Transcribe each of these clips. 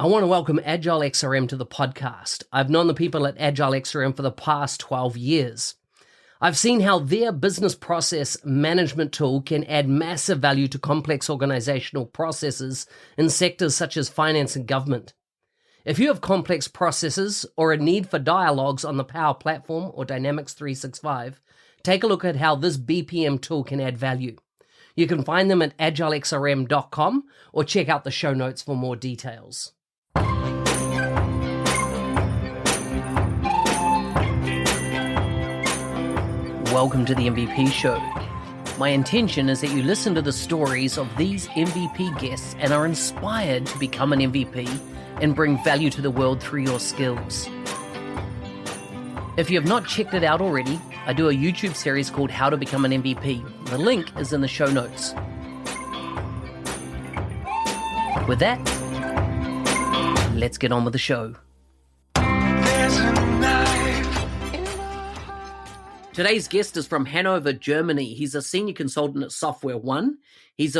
I want to welcome Agile XRM to the podcast. I've known the people at Agile XRM for the past 12 years. I've seen how their business process management tool can add massive value to complex organizational processes in sectors such as finance and government. If you have complex processes or a need for dialogues on the Power Platform or Dynamics 365, take a look at how this BPM tool can add value. You can find them at agilexrm.com or check out the show notes for more details. Welcome to the MVP Show. My intention is that you listen to the stories of these MVP guests and are inspired to become an MVP and bring value to the world through your skills. If you have not checked it out already, I do a YouTube series called How to Become an MVP. The link is in the show notes. With that, let's get on with the show. Today's guest is from Hannover, Germany. He's a senior consultant at SoftwareONE. He's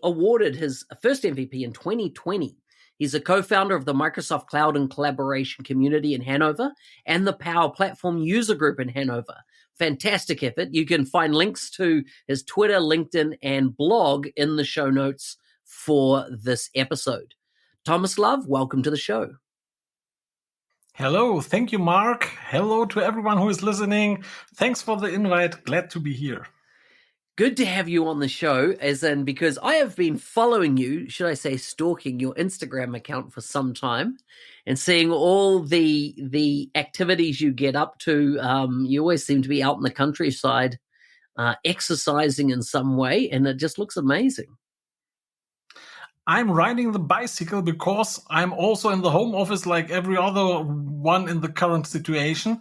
awarded his first MVP in 2020. He's a co-founder of the Microsoft Cloud and Collaboration Community in Hannover and the Power Platform User Group in Hannover. Fantastic effort. You can find links to his Twitter, LinkedIn, and blog in the show notes for this episode. Tomislav, welcome to the show. Hello. Thank you, Mark. Hello to everyone who is listening. Thanks for the invite. Glad to be here. Good to have you on the show, because I have been following you, should I say stalking your Instagram account for some time and seeing all the activities you get up to. You always seem to be out in the countryside, exercising in some way, and it just looks amazing. I'm riding the bicycle because I'm also in the home office like every other one in the current situation,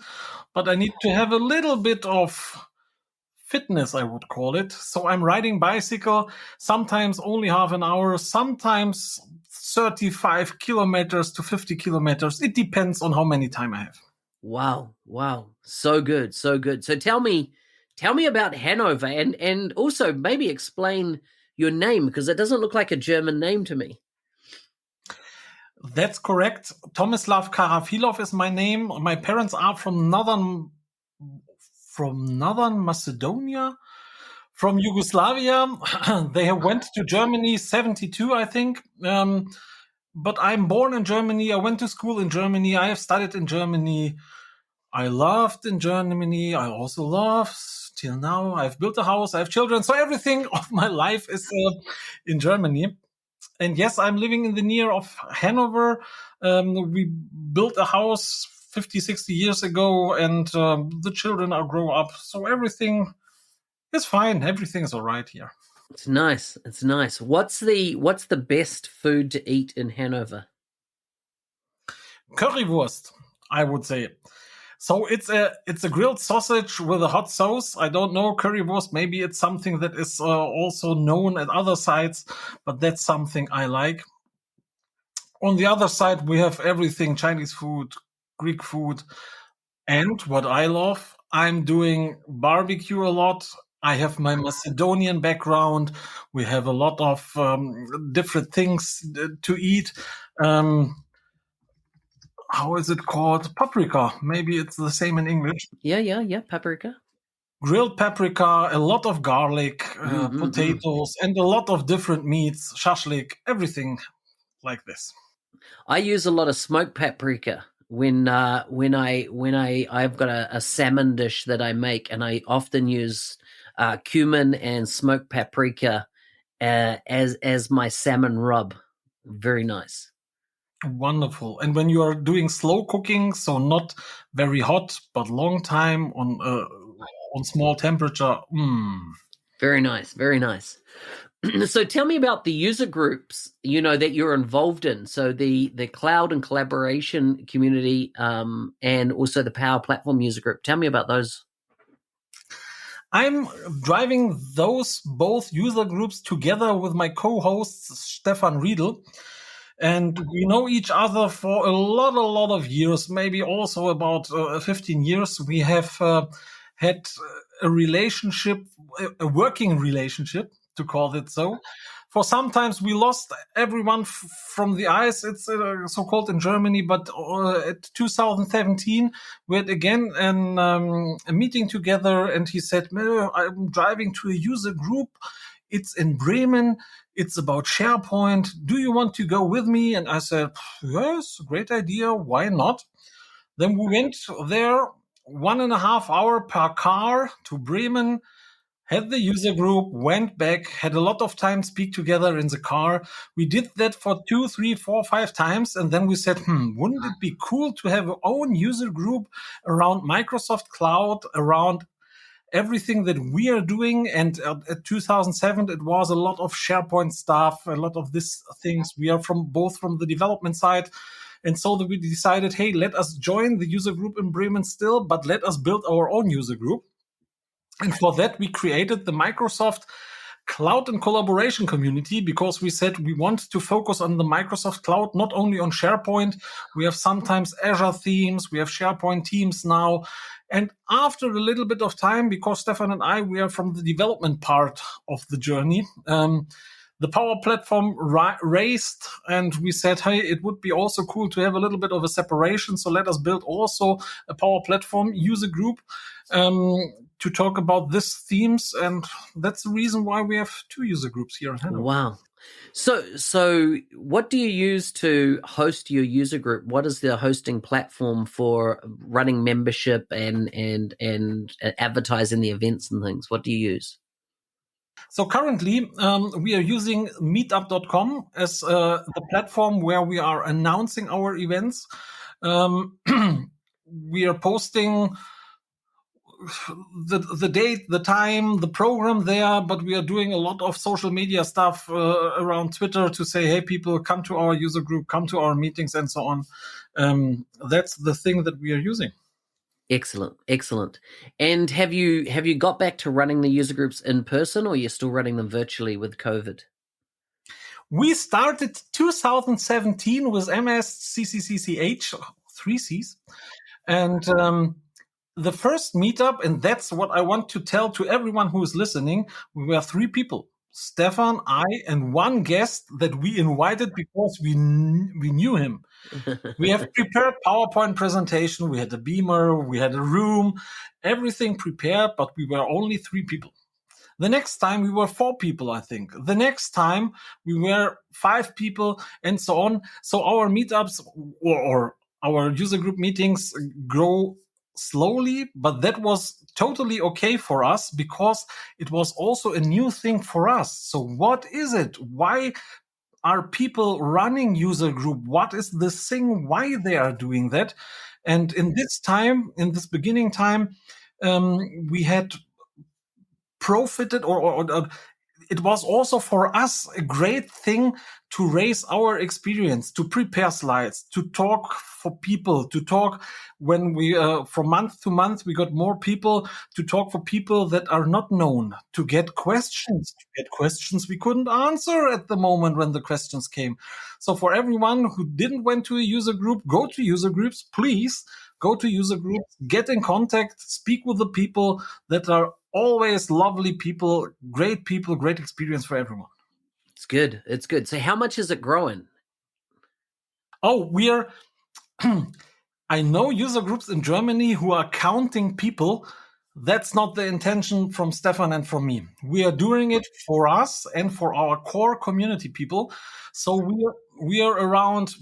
but I need to have a little bit of fitness, I would call it. So I'm riding bicycle, sometimes only half an hour, sometimes 35 kilometers to 50 kilometers. It depends on how many time I have. Wow. So good. So tell me about Hannover and also maybe explain your name, because it doesn't look like a German name to me. That's correct. Tomislav Karafilov is my name. My parents are from northern Macedonia, from Yugoslavia. They went to Germany 72, I think. But I'm born in Germany. I went to school in Germany. I have studied in Germany. I loved in Germany. I also love till now. I've built a house. I have children. So everything of my life is in Germany. And yes, I'm living in the near of Hannover. We built a house 50, 60 years ago, and the children are grow up. So everything is fine. Everything is all right here. It's nice. What's the best food to eat in Hannover? Currywurst, I would say. So it's a grilled sausage with a hot sauce. I don't know, currywurst, maybe it's something that is also known at other sites, but that's something I like. On the other side, we have everything, Chinese food, Greek food. And what I love, I'm doing barbecue a lot. I have my Macedonian background. We have a lot of different things to eat. How is it called? Paprika. Maybe it's the same in English. Yeah. Paprika. Grilled paprika, a lot of garlic, potatoes, and a lot of different meats, shashlik, everything like this. I use a lot of smoked paprika when I've got a salmon dish that I make, and I often use cumin and smoked paprika as my salmon rub. Very nice. Wonderful. And when you are doing slow cooking, so not very hot, but long time on small temperature. Very nice. So tell me about the user groups, that you're involved in. So the cloud and collaboration community, and also the Power Platform user group. Tell me about those. I'm driving those both user groups together with my co-host, Stefan Riedel. And we know each other for a lot of years, maybe also about 15 years. We have had a relationship, a working relationship, to call it so. for sometimes we lost everyone from the ice. It's so-called in Germany, but at 2017, we had again a meeting together, and he said, I'm driving to a user group. It's in Bremen. It's about SharePoint. Do you want to go with me? And I said, yes, great idea. Why not? Then we went there 1.5 hours per car to Bremen, had the user group, went back, had a lot of time speak together in the car. We did that for 2, 3, 4, 5 times. And then we said, wouldn't it be cool to have our own user group around Microsoft Cloud, around everything that we are doing? And at 2007, it was a lot of SharePoint stuff, a lot of these things. We are both from the development side. And so we decided, hey, let us join the user group in Bremen still, but let us build our own user group. And for that, we created the Microsoft Cloud and Collaboration Community, because we said we want to focus on the Microsoft Cloud, not only on SharePoint. We have sometimes Azure themes. We have SharePoint teams now. And after a little bit of time, because Stefan and I, we are from the development part of the journey, the Power Platform raised, and we said, hey, it would be also cool to have a little bit of a separation. So let us build also a Power Platform user group to talk about these themes. And that's the reason why we have 2 user groups here in Hannover. Wow. So what do you use to host your user group? What is the hosting platform for running membership and advertising the events and things? What do you use? So currently, we are using meetup.com as the platform where we are announcing our events. We are posting the date, the time, the program there, but we are doing a lot of social media stuff around Twitter to say, hey, people, come to our user group, come to our meetings, and so on. That's the thing that we are using. Excellent. And have you got back to running the user groups in person, or you're still running them virtually with COVID? We started 2017 with MSCCCH, 3 Cs. And the first meetup, and that's what I want to tell to everyone who is listening, we were 3 people. Stefan, I, and 1 guest that we invited because we knew him. We have prepared PowerPoint presentation. We had a beamer, we had a room, everything prepared, but we were only 3 people. The next time we were 4 people, I think. The next time we were 5 people, and so on. So our meetups or our user group meetings grow slowly, but that was totally okay for us because it was also a new thing for us. So what is it? Why are people running user group? What is the thing? Why they are doing that? And in this beginning time, we had profited, or it was also for us a great thing to raise our experience, to prepare slides, to talk for people, to talk when we, from month to month, we got more people, to talk for people that are not known, to get questions we couldn't answer at the moment when the questions came. So for everyone who didn't went to a user group, go to user groups, please go to user groups, get in contact, speak with the people that are always lovely people, great experience for everyone. It's good. So how much is it growing? Oh, I know user groups in Germany who are counting people. That's not the intention from Stefan and from me. We are doing it for us and for our core community people. So we are around,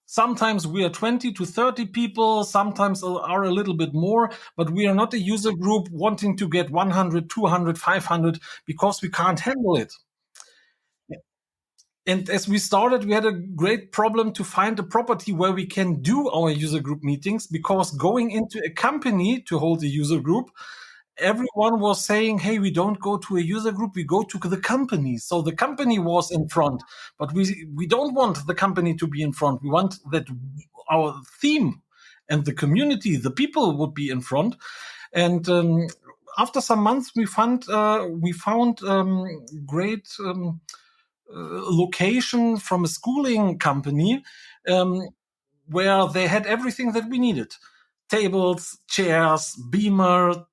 sometimes we are 20 to 30 people, sometimes are a little bit more, but we are not a user group wanting to get 100, 200, 500 because we can't handle it. And as we started, we had a great problem to find a property where we can do our user group meetings, because going into a company to hold a user group, everyone was saying, hey, we don't go to a user group, we go to the company. So the company was in front, but we don't want the company to be in front. We want that our theme and the community, the people would be in front. And after some months, we found great location from a schooling company where they had everything that we needed: tables, chairs, beamer,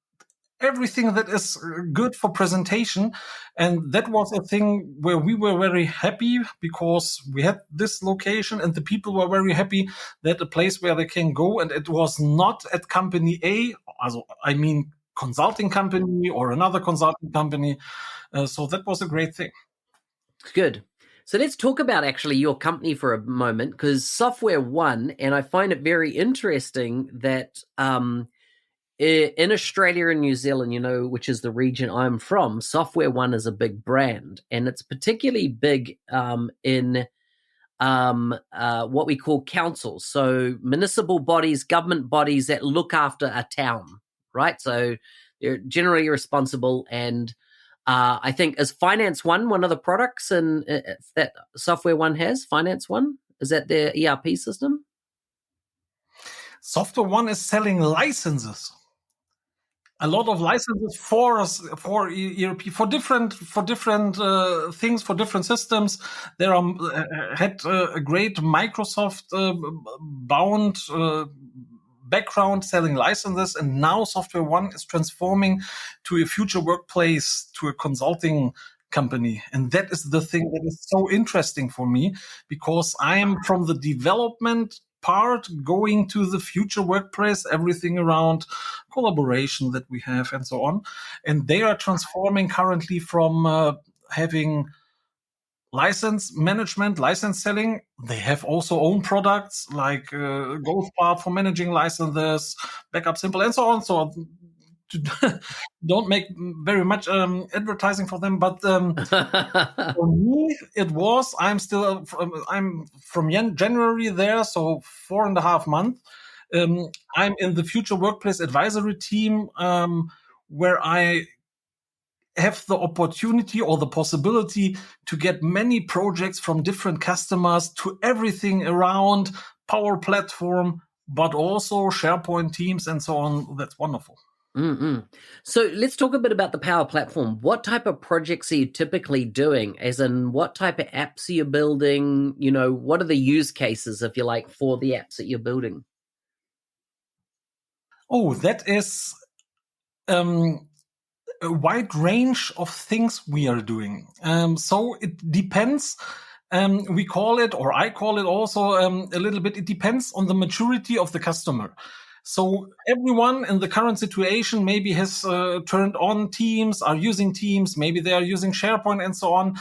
everything that is good for presentation. And that was a thing where we were very happy because we had this location and the people were very happy that a place where they can go. And it was not at company A, also, I mean, consulting company or another consulting company. So that was a great thing. Good. So let's talk about actually your company for a moment, because SoftwareONE, and I find it very interesting that in Australia and New Zealand, which is the region I'm from, SoftwareONE is a big brand, and it's particularly big in what we call councils, so municipal bodies, government bodies that look after a town, right? So they're generally responsible, and I think, is FinanceONE one of the products that SoftwareONE has? FinanceONE? Is that their ERP system? SoftwareONE is selling licenses. A lot of licenses for ERP, for different things, for different systems. There had a great Microsoft bound background selling licenses, and now SoftwareONE is transforming to a future workplace, to a consulting company. And that is the thing that is so interesting for me, because I am from the development part going to the future workplace, everything around collaboration that we have and so on. And they are transforming currently from having license management, license selling. They have also own products like Goldpath for managing licenses, Backup Simple, and so on. So don't make very much advertising for them, but for me, I'm from January there, so 4.5 months. I'm in the future workplace advisory team, where I have the opportunity or the possibility to get many projects from different customers to everything around Power Platform, but also SharePoint, Teams, and so on. That's wonderful. Mm-mm. So let's talk a bit about the Power Platform. What type of projects are you typically doing? As in, what type of apps are you building? What are the use cases, if you like, for the apps that you're building? Oh, that is a wide range of things we are doing. So it depends. We call it, or I call it also a little bit, it depends on the maturity of the customer. So everyone in the current situation maybe has turned on Teams, are using Teams, maybe they are using SharePoint and so on.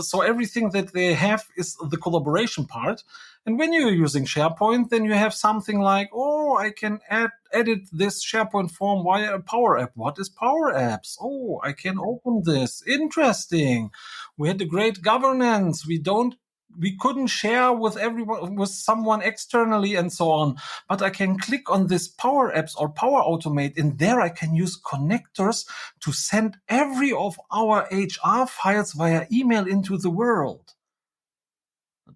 So everything that they have is the collaboration part. And when you're using SharePoint, then you have something like, oh, I can edit this SharePoint form via a Power App. What is Power Apps? Oh, I can open this. Interesting. We had a great governance. We couldn't share with someone externally and so on, but I can click on this Power Apps or Power Automate, and there I can use connectors to send every of our HR files via email into the world.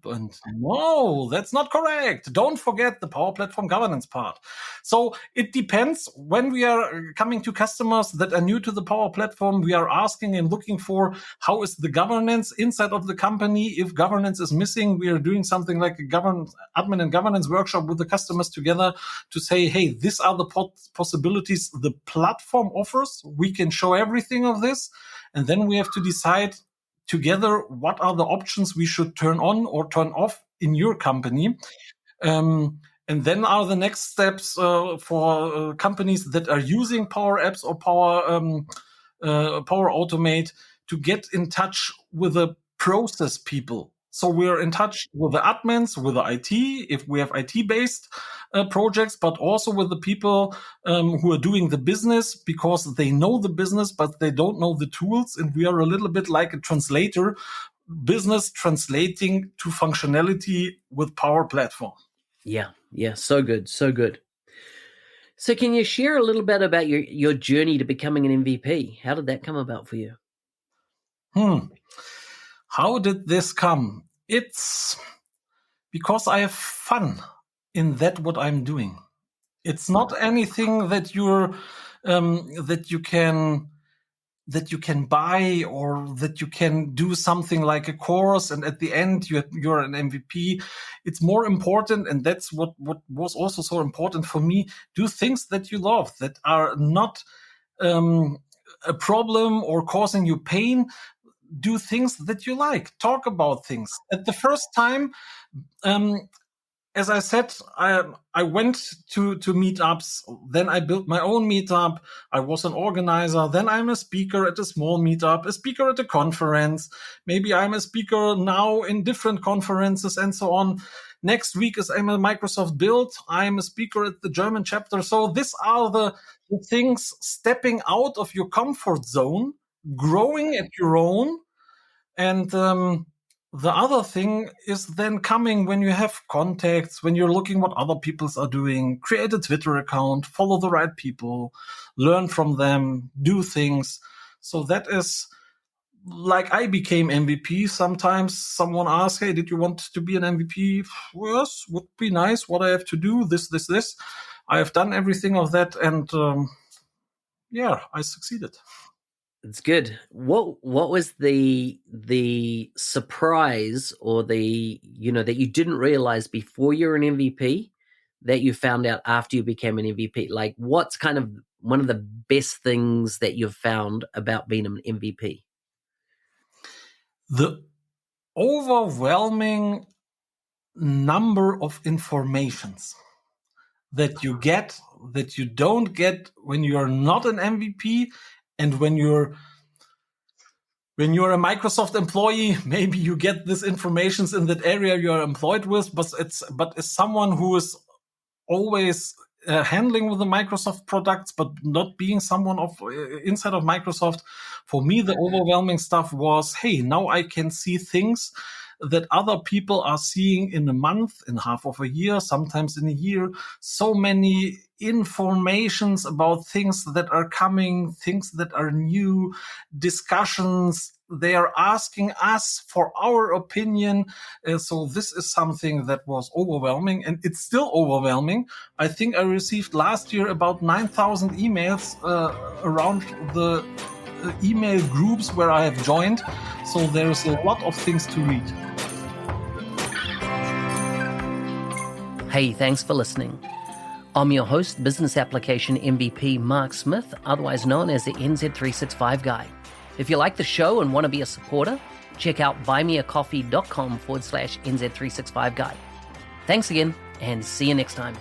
And no, that's not correct. Don't forget the Power Platform governance part. So it depends. When we are coming to customers that are new to the Power Platform, we are asking and looking for how is the governance inside of the company. If governance is missing, we are doing something like a admin and governance workshop with the customers together to say, hey, these are the possibilities the platform offers. We can show everything of this. And then we have to decide together what are the options we should turn on or turn off in your company. And then are the next steps for companies that are using Power Apps or Power Automate to get in touch with the process people. So we're in touch with the admins, with the IT, if we have IT-based projects, but also with the people who are doing the business, because they know the business, but they don't know the tools. And we are a little bit like a translator, business translating to functionality with Power Platform. Yeah. So good. So can you share a little bit about your journey to becoming an MVP? How did that come about for you? How did this come? It's because I have fun in what I'm doing. It's not anything that that you can buy, or that you can do something like a course and at the end you're an MVP. It's more important, and that's what was also so important for me. Do things that you love, that are not a problem or causing you pain, do things that you like. Talk about things. At the first time, as I said, I went to meetups. Then I built my own meetup. I was an organizer. Then I'm a speaker at a small meetup, a speaker at a conference. Maybe I'm a speaker now in different conferences and so on. Next week is I'm a Microsoft Build. I'm a speaker at the German chapter. So these are the things, stepping out of your comfort zone, growing at your own. And the other thing is then coming when you have contacts, when you're looking what other people are doing, create a Twitter account, follow the right people, learn from them, do things. So that is like I became MVP. Sometimes someone asks, hey, did you want to be an MVP? Yes, would be nice. What I have to do, this. I have done everything of that. And I succeeded. It's good. What was the surprise or that you didn't realize before you're an MVP that you found out after you became an MVP? Like, what's kind of one of the best things that you've found about being an MVP? The overwhelming number of informations that you get that you don't get when you're not an MVP. And when you're a Microsoft employee, maybe you get this information in that area you're employed with, but as someone who is always handling with the Microsoft products, but not being someone inside of Microsoft, for me, the overwhelming stuff was, hey, now I can see things that other people are seeing in a month, in half of a year, sometimes in a year. So many informations about things that are coming, things that are new, discussions. They are asking us for our opinion. So this is something that was overwhelming, and it's still overwhelming. I think I received last year about 9,000 emails around the email groups where I have joined. So there's a lot of things to read. Hey, thanks for listening. I'm your host, Business Application MVP Mark Smith, otherwise known as the NZ365 Guy. If you like the show and want to be a supporter, check out buymeacoffee.com/NZ365 Guy. Thanks again, and see you next time.